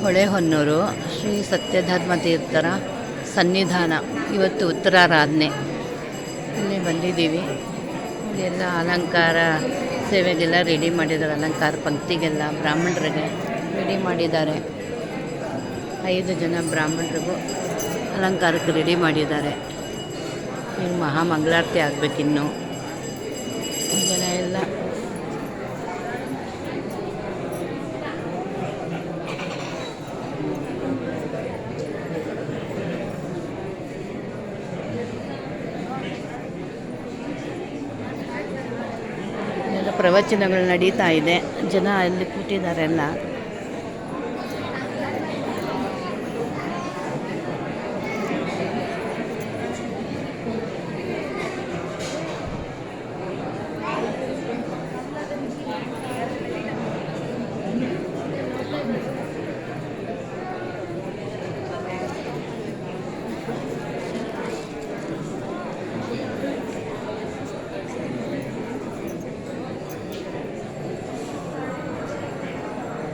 ಹೊಳೆಹೊನ್ನೂರು ಶ್ರೀ ಸತ್ಯಧರ್ಮ ತೀರ್ಥರ ಸನ್ನಿಧಾನ. ಇವತ್ತು ಉತ್ತರಾರಾಧನೆ. ಇಲ್ಲಿ ಬಂದಿದ್ದೀವಿ. ಇಲ್ಲೆಲ್ಲ ಅಲಂಕಾರ ಸೇವೆಗೆಲ್ಲ ರೆಡಿ ಮಾಡಿದ್ದಾರೆ. ಅಲಂಕಾರ ಪಂಕ್ತಿಗೆಲ್ಲ ಬ್ರಾಹ್ಮಣರಿಗೆ ರೆಡಿ ಮಾಡಿದ್ದಾರೆ. 5 ಜನ ಬ್ರಾಹ್ಮಣರಿಗೂ ಅಲಂಕಾರಕ್ಕೆ ರೆಡಿ ಮಾಡಿದ್ದಾರೆ. ಈಗ ಮಹಾಮಂಗಳಾರತಿ ಆಗಬೇಕಿನ್ನು. ಜನ ಎಲ್ಲ ಪ್ರವಚನಗಳು ನಡೀತಾ ಇದೆ. ಜನ ಅಲ್ಲಿ ಕೂತಿದ್ದಾರೆ ಎಲ್ಲ.